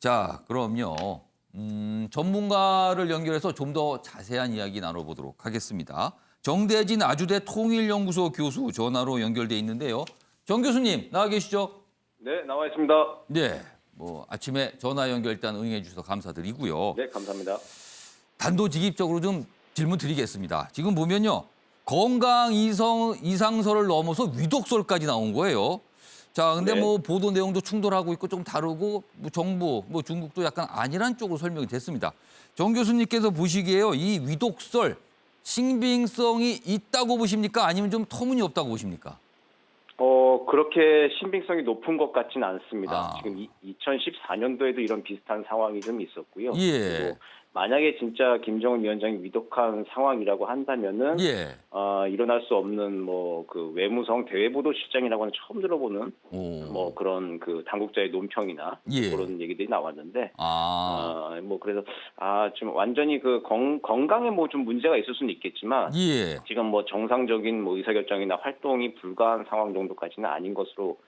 자, 그럼요. 전문가를 연결해서 좀 더 자세한 이야기 나눠보도록 하겠습니다. 정대진 아주대 통일연구소 교수 전화로 연결돼 있는데요. 정 교수님 나와 계시죠? 네, 나와 있습니다. 네. 아침에 전화 연결 일단 응해 주셔서 감사드리고요. 네, 감사합니다. 단도직입적으로 좀 질문 드리겠습니다. 지금 보면요. 건강 이상설을 넘어서 위독설까지 나온 거예요. 자, 근데 네. 보도 내용도 충돌하고 있고 좀 다르고 정부, 중국도 약간 아니란 쪽으로 설명이 됐습니다. 정 교수님께서 보시기에요. 이 위독설, 신빙성이 있다고 보십니까? 아니면 좀 터무니없다고 보십니까? 그렇게 신빙성이 높은 것 같지는 않습니다. 아. 지금 2014년도에도 이런 비슷한 상황이 좀 있었고요. 예. 그리고 만약에 진짜 김정은 위원장이 위독한 상황이라고 한다면은 예. 일어날 수 없는 그 외무성 대외보도실장이라고 하는 처음 들어보는 오. 그런 당국자의 논평이나 예. 그런 얘기들이 나왔는데 그래서 지금 완전히 건강에 좀 문제가 있을 수는 있겠지만 예. 지금 정상적인 의사결정이나 활동이 불가한 상황 정도까지는 아닌 것으로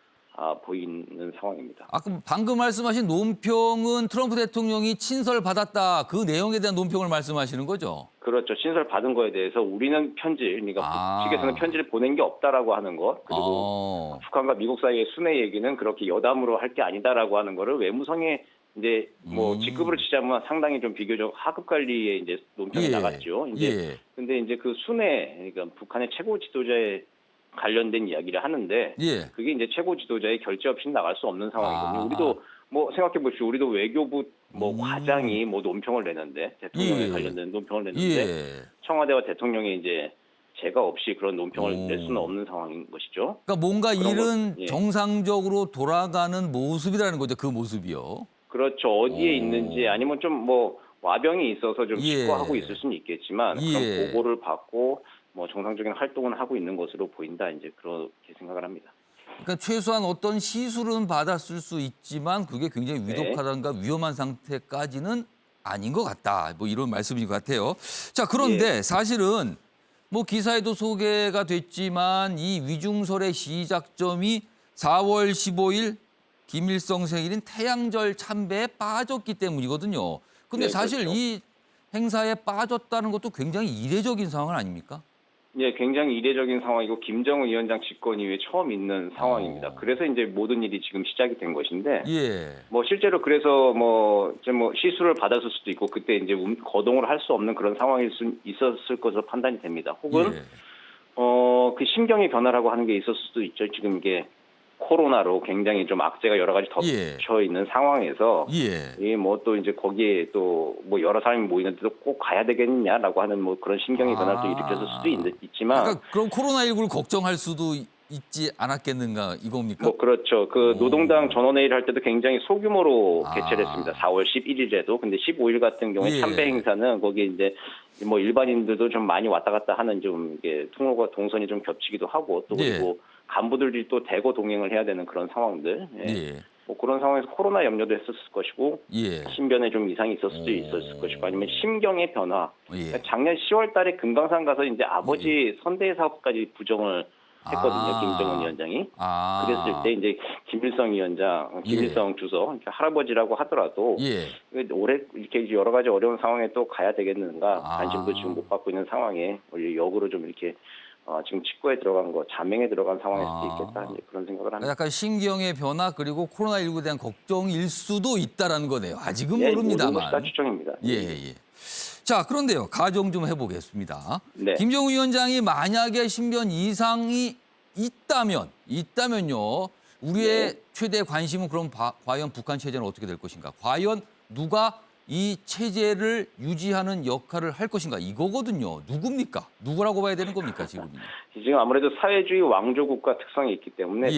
보이는 상황입니다. 그럼 방금 말씀하신 논평은 트럼프 대통령이 친서를 받았다. 그 내용에 대한 논평을 말씀하시는 거죠? 그렇죠. 신설 받은 거에 대해서 우리는 편지, 그러니까 측에서는 편지를 보낸 게 없다라고 하는 것, 그리고 북한과 미국 사이의 순회 얘기는 그렇게 여담으로 할 게 아니다라고 하는 거를 외무성에 이제 직급으로 치자면 상당히 좀 비교적 하급 관리에 이제 논평이 나갔죠. 근데 이제 그 순회, 그러니까 북한의 최고 지도자의 관련된 이야기를 하는데 그게 이제 최고 지도자의 결재 없이 나갈 수 없는 상황이거든요. 우리도 생각해 보십시오. 우리도 외교부 과장이 논평을 내는데 대통령에 관련된 논평을 내는데 청와대와 대통령이 이제 제가 없이 그런 논평을 낼 수는 없는 상황인 것이죠. 그러니까 뭔가 일은 예. 정상적으로 돌아가는 모습이라는 거죠. 그 모습이요. 그렇죠. 어디에 있는지 아니면 좀 와병이 있어서 좀 직거하고 있을 수는 있겠지만 그런 보고를 받고 정상적인 활동을 하고 있는 것으로 보인다. 이제 그렇게 생각을 합니다. 그러니까 최소한 어떤 시술은 받았을 수 있지만 그게 굉장히 위독하다든가 위험한 상태까지는 아닌 것 같다. 이런 말씀인 것 같아요. 자, 그런데 사실은 기사에도 소개가 됐지만 이 위중설의 시작점이 4월 15일 김일성 생일인 태양절 참배에 빠졌기 때문이거든요. 근데 사실 그렇죠. 이 행사에 빠졌다는 것도 굉장히 이례적인 상황 아닙니까? 예, 굉장히 이례적인 상황이고 김정은 위원장 집권 이후에 처음 있는 상황입니다. 그래서 이제 모든 일이 지금 시작이 된 것인데, 실제로 그래서 시술을 받았을 수도 있고 그때 이제 거동을 할 수 없는 그런 상황일 수 있었을 것으로 판단이 됩니다. 혹은 그 심경의 변화라고 하는 게 있었을 수도 있죠. 지금 이게 코로나로 굉장히 좀 악재가 여러 가지 덮쳐 있는 상황에서 또 이제 거기에 또 여러 사람이 모이는데도 꼭 가야 되겠냐라고 하는 그런 심경의 변화를 또 일으켰을 수도 있지만 그럼 코로나19를 걱정할 수도 있지 않았겠는가 이겁니까? 그렇죠. 노동당 전원회의를 할 때도 굉장히 소규모로 개최를 했습니다. 4월 11일에도. 근데 15일 같은 경우에 참배 행사는 거기에 이제 일반인들도 좀 많이 왔다 갔다 하는 좀 이게 통로가 동선이 좀 겹치기도 하고 또 그리고 간부들이 또 대거 동행을 해야 되는 그런 상황들. 그런 상황에서 코로나 염려도 했었을 것이고 신변에 좀 이상이 있었을 수도 있었을 것이고 아니면 심경의 변화. 그러니까 작년 10월 달에 금강산 가서 이제 아버지 선대 사업까지 부정을 했거든요. 김정은 위원장이. 그랬을 때 이제 김일성 위원장, 김일성 주석, 그러니까 할아버지라고 하더라도 올해 이렇게 여러 가지 어려운 상황에 또 가야 되겠는가 관심도 지금 못 받고 있는 상황에 역으로 좀 이렇게 지금 직거에 들어간 자맹에 들어간 상황일 수도 있겠다. 이제 그런 생각을 합니다. 약간 신경의 변화 그리고 코로나19에 대한 걱정일 수도 있다라는 거네요. 아직은 모릅니다만. 모든 것이 다 추정입니다. 자, 그런데요. 가정 좀 해보겠습니다. 네. 김정은 위원장이 만약에 신변 이상이 있다면요. 우리의 최대 관심은 그럼 과연 북한 체제는 어떻게 될 것인가? 과연 누가 이 체제를 유지하는 역할을 할 것인가? 이거거든요. 누굽니까? 누구라고 봐야 되는 겁니까, 지금은? 지금 아무래도 사회주의 왕조국가 특성이 있기 때문에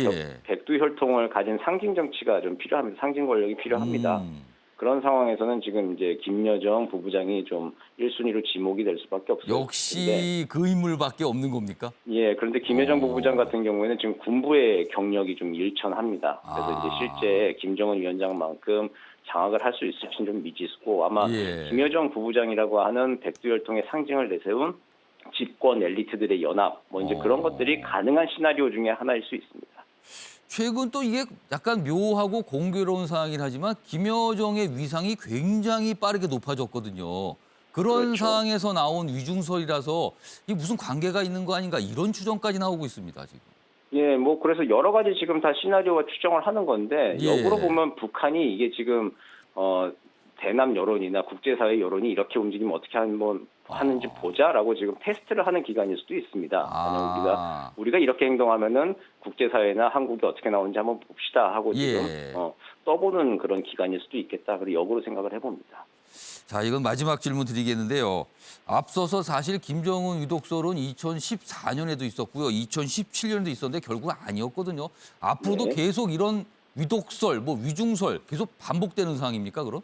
백두혈통을 가진 상징 정치가 좀 필요합니다. 상징 권력이 필요합니다. 그런 상황에서는 지금 이제 김여정 부부장이 좀 1순위로 지목이 될 수밖에 없어요. 역시 그 인물밖에 없는 겁니까? 그런데 김여정 부부장 같은 경우에는 지금 군부의 경력이 좀 일천합니다. 그래서 이제 실제 김정은 위원장만큼 장악을 할 수 있을지는 좀 미지수고 아마 김여정 부부장이라고 하는 백두혈통의 상징을 내세운 집권 엘리트들의 연합 이제 그런 것들이 가능한 시나리오 중에 하나일 수 있습니다. 최근 또 이게 약간 묘하고 공교로운 상황이긴 하지만 김여정의 위상이 굉장히 빠르게 높아졌거든요. 그런 그렇죠. 상황에서 나온 위중설이라서 이게 무슨 관계가 있는 거 아닌가 이런 추정까지 나오고 있습니다, 지금. 예, 뭐 그래서 여러 가지 지금 다 시나리오와 추정을 하는 건데 예. 역으로 보면 북한이 이게 지금 대남 여론이나 국제사회 여론이 이렇게 움직이면 어떻게 하는지 보자라고 지금 테스트를 하는 기간일 수도 있습니다. 아. 우리가 이렇게 행동하면은 국제사회나 한국이 어떻게 나오는지 한번 봅시다 하고 지금 예. 떠보는 그런 기간일 수도 있겠다. 그리고 역으로 생각을 해봅니다. 자, 이건 마지막 질문 드리겠는데요. 앞서서 사실 김정은 위독설은 2014년에도 있었고요. 2017년에도 있었는데 결국 아니었거든요. 앞으로도 네. 계속 이런 위독설, 뭐 위중설 계속 반복되는 상황입니까, 그럼?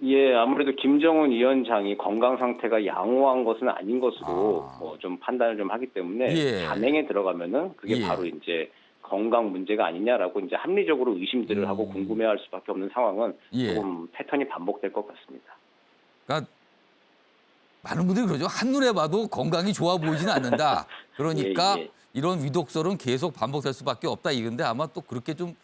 예, 아무래도 김정은 위원장이 건강 상태가 양호한 것은 아닌 것으로 아. 좀 판단을 좀 하기 때문에 예. 단행에 들어가면은 그게 예. 바로 이제 건강 문제가 아니냐라고 이제 합리적으로 의심들을 하고 궁금해할 수밖에 없는 상황은 예. 조금 패턴이 반복될 것 같습니다. 그러니까 많은 분들이 그러죠. 한눈에 봐도 건강이 좋아 보이지는 않는다. 그러니까 예, 예. 이런 위독설은 계속 반복될 수밖에 없다 이건데 아마 또 그렇게 좀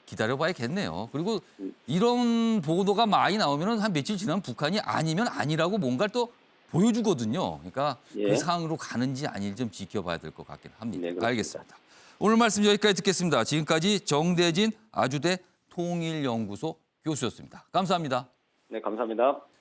기다려봐야겠네요. 그리고 이런 보도가 많이 나오면 한 며칠 지나면 북한이 아니면 아니라고 뭔가를 또 보여주거든요. 그러니까 예. 그 상황으로 가는지 아닌지 좀 지켜봐야 될 것 같긴 합니다. 네, 그렇습니다. 알겠습니다. 오늘 말씀 여기까지 듣겠습니다. 지금까지 정대진 아주대 통일연구소 교수였습니다. 감사합니다. 네, 감사합니다.